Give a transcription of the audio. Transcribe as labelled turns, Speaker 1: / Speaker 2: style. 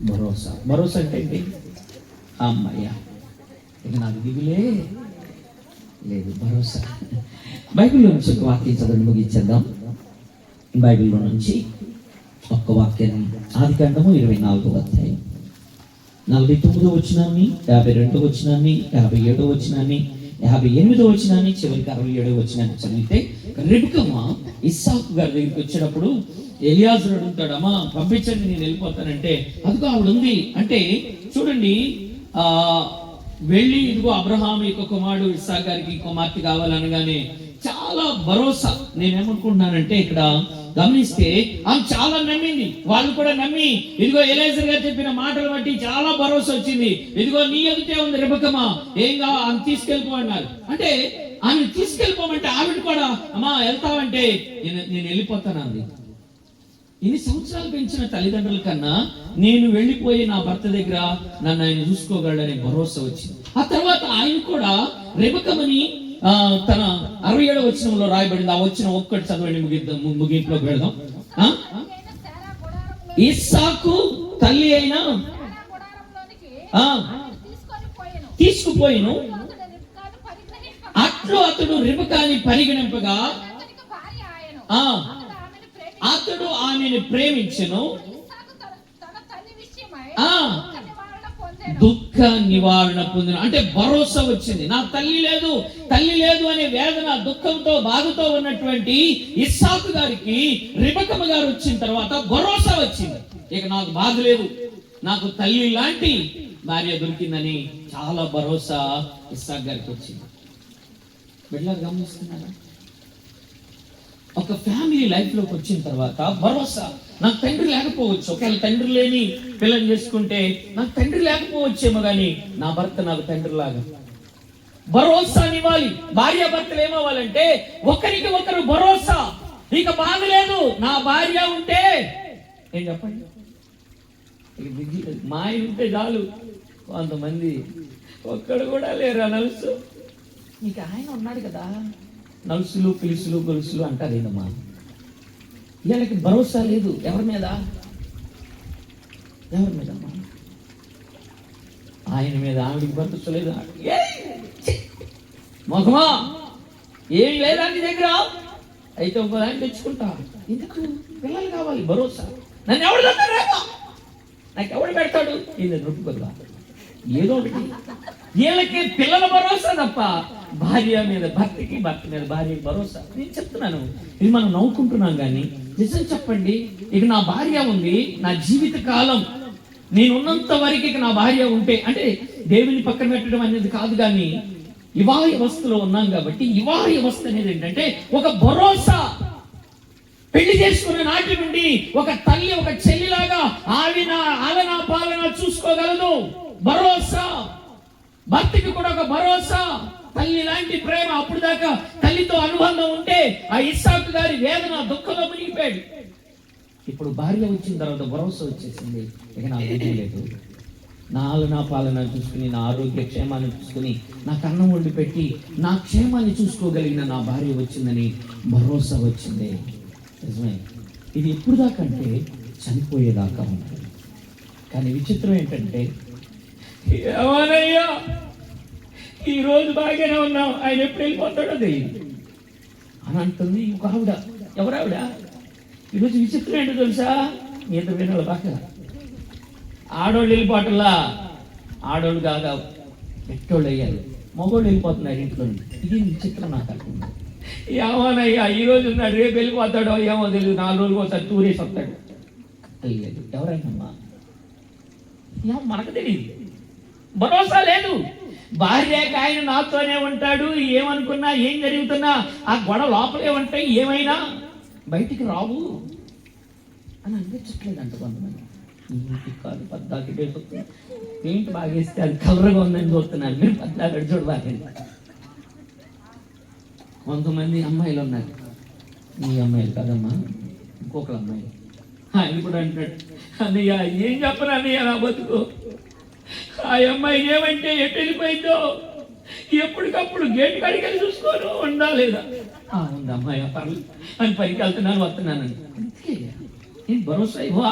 Speaker 1: భరోసా. భరోసా అంటే ఏంటి? అమ్మయ్య ఇక నాకు దిగులే లేదు, భరోసా. బైబిల్లో నుంచి ఒక వాక్యం చదవని ముగించేద్దాం. బైబిల్లో నుంచి ఒక్క వాక్యాన్ని, ఆదికాండము 24వ అధ్యాయం 49వ వచనాన్ని, 52వ వచనాన్ని, 57వ వచనాన్ని, 58వ వచనాన్ని, చివరికి 67వ వచనాన్ని చదివితే, రెబెక్కమ్మ ఇస్సాకు గారి దగ్గరికి వచ్చేటప్పుడు ఎలియాజరు అడుగుతాడు, అమ్మా పంపించండి నేను వెళ్ళిపోతానంటే, అదిగో ఆవిడ ఉంది అంటే చూడండి, వెళ్ళి ఇదిగో అబ్రహాం యొక్క కుమారుడు ఇస్సాకు గారికి కుమార్తె కావాలనగానే చాలా భరోసా. నేనేమనుకుంటున్నానంటే ఇక్కడ గమనిస్తే ఆమె చాలా నమ్మింది, వాళ్ళు కూడా నమ్మి ఇదిగో ఎలీయెజర్ గారు చెప్పిన మాటలు బట్టి చాలా భరోసా వచ్చింది. ఇదిగో నీ ఎదుటే ఉంది రెబెక్కమ్మ, ఏంగా ఆమె తీసుకెళ్ళిపో అన్నారు. అంటే ఆమె తీసుకెళ్ళిపోమంటే ఆవిడ కూడా అమ్మా వెళ్తావంటే నేను వెళ్ళిపోతాను అంది. ఇన్ని సంవత్సరాలు పెంచిన తల్లిదండ్రుల కన్నా నేను వెళ్ళిపోయి నా భర్త దగ్గర నన్ను ఆయన చూసుకోగలడనే భరోసా వచ్చింది. ఆ తర్వాత ఆయన కూడా రెబెక్కమ్మని తన 67వ వచనంలో రాయబడింది. ఆ వచనం ఒక్కటి చదవండి, ముగింపులోకి వెళ్దాం. ఇస్సాకు తల్లి అయిన తీసుకుపోయిను, అట్లు అతడు రెబెక్కని పరిగణింపగా అతడు ఆమెను ప్రేమించెను, దుఃఖ నివారణ పొందిన. అంటే భరోసా వచ్చింది. నా తల్లి లేదు అనే వేదన, దుఃఖంతో బాధతో ఉన్నటువంటి ఇస్సాకు గారికి రెబెక్కమ్మ గారు వచ్చిన తర్వాత భరోసా వచ్చింది. ఇక నాకు బాధ లేదు, నాకు తల్లి లాంటి భార్య దొరికిందని చాలా భరోసా ఇస్సాకు గారికి వచ్చింది. బిడ్డలు గమనిస్తున్నారా? ఒక ఫ్యామిలీ లైఫ్ లోకి వచ్చిన తర్వాత భరోసా. నాకు తండ్రి లేకపోవచ్చు, ఒకవేళ తండ్రి లేని పిల్లలు చేసుకుంటే నాకు తండ్రి లేకపోవచ్చేమో కానీ నా భర్త నాకు తండ్రి లాగా భరోసానివ్వాలి. భార్య భర్తలు ఏమవ్వాలంటే ఒకరికి ఒకరు భరోసా. ఇక బాధ లేదు, నా భార్య ఉంటే ఏం చెప్పండి, మాయ ఉంటే చాలు. కొంతమంది ఒక్కడు కూడా లేరు నలుసు, నీకు ఆయన ఉన్నాడు కదా, నలుసులు పిలుసులు గొలుసులు అంటారు. ఏదమ్మా వీళ్ళకి భరోసా లేదు. ఎవరి మీద? ఆయన మీద. ఆవిడికి భరోసా లేదు. మొహమా ఏం లేదా నీ దగ్గర, అయితే ఇంకోదాన్ని తెచ్చుకుంటా. ఎందుకు? పిల్లలు కావాలి, భరోసా. నన్ను ఎవడు పెడతాడు, నాకు ఎవడు పెడతాడు, ఇది నొప్పుకోదా ఏదో ఒకటి. వీళ్ళకి పిల్లల భరోసా తప్ప భార్య మీద భర్తకి, భర్త మీద భార్యకి భరోసా. నేను చెప్తున్నాను, ఇది మనం నవ్వుకుంటున్నాం కానీ నిజం చెప్పండి, ఇక నా భార్య ఉంది, నా జీవిత కాలం నేనున్నంత వరకు ఇక నా భార్య ఉంటే, అంటే దేవుని పక్కన పెట్టడం అనేది కాదు కానీ వివాహ వ్యవస్థలో ఉన్నాం కాబట్టి వివాహ వ్యవస్థ అనేది ఏంటంటే ఒక భరోసా. పెళ్లి చేసుకున్న నాటి నుండి ఒక తల్లి ఒక చెల్లిలాగా ఆలనా పాలన చూసుకోగలదు, భరోసా. భర్తకి కూడా ఒక భరోసా, తల్లి లాంటి ప్రేమ. అప్పుడు దాకా తల్లితో అనుబంధం ఉంటే ఆ ఇస్సాకు గారి వేదన దుఃఖంలో మునిగిపోయాడు. ఇప్పుడు భార్య వచ్చిన తర్వాత భరోసా వచ్చేసింది. ఇక నా బుద్ధి లేదు, నా ఆలనా పాలన చూసుకుని, నా ఆరోగ్య క్షేమాన్ని చూసుకుని, నాకు అన్నం వండి పెట్టి నా క్షేమాన్ని చూసుకోగలిగిన నా భార్య వచ్చిందని భరోసా వచ్చింది. నిజమే. ఇది ఎప్పుడు దాకా అంటే చనిపోయేదాకా ఉంటుంది. కానీ విచిత్రం ఏంటంటే, ఏమనయ్యా ఈ రోజు బాగానే ఉన్నాం, ఆయన ఎప్పుడు వెళ్ళిపోతాడో తెలియదు అని అంటుంది ఇంకో ఆవిడ. ఎవరావిడ? ఈరోజు విచిత్రం ఏంటో తెలుసా? మీద వినాలి బాగా. ఆడోళ్ళు వెళ్ళిపోవటంలా, ఆడోళ్ళు కాగా పెట్టోళ్ళు అయ్యారు, మగోళ్ళు వెళ్ళిపోతున్నారు ఇంట్లో. ఇది విచిత్రం నాకు అనుకుంది. ఏమోనయ్యా ఈ రోజు ఉన్నాడు, రేపు వెళ్ళిపోతాడో ఏమో తెలియదు, 4 రోజులకు ఒకసారి టూరేసి వస్తాడు. తెలియదు ఎవరైనా, మనకు తెలియదు, భరోసా లేదు. భార్యకి ఆయన నాతోనే ఉంటాడు, ఏమనుకున్నా ఏం జరుగుతున్నా ఆ గొడవ లోపలే ఉంటాయి, ఏమైనా బయటికి రావు అని అనిపించట్లేదు అంట కొంతమంది. ఇంటికి కాదు పద్దాకి పెయింట్ బాగేస్తే అది కలర్గా ఉందని చూస్తున్నారు, మీరు పద్దాకి చూడబాగండి. కొంతమంది అమ్మాయిలు ఉన్నారు, ఈ అమ్మాయిలు కదమ్మా ఇంకొక అమ్మాయి. ఆయన కూడా అంటాడు, అన్నయ్య ఏం చెప్పను అన్నయ్య నా బతుకు, ఆ అమ్మాయి ఏమంటే ఎటు వెళ్ళిపోయిందో ఎప్పటికప్పుడు గేట్ కాడికి వెళ్ళి చూసుకోను ఉందా లేదా. ఉంది అమ్మాయి పర్లేదు అని పైకి వెళ్తున్నాను వస్తున్నాను. అందుకే నేను భరోసా ఇవ్వ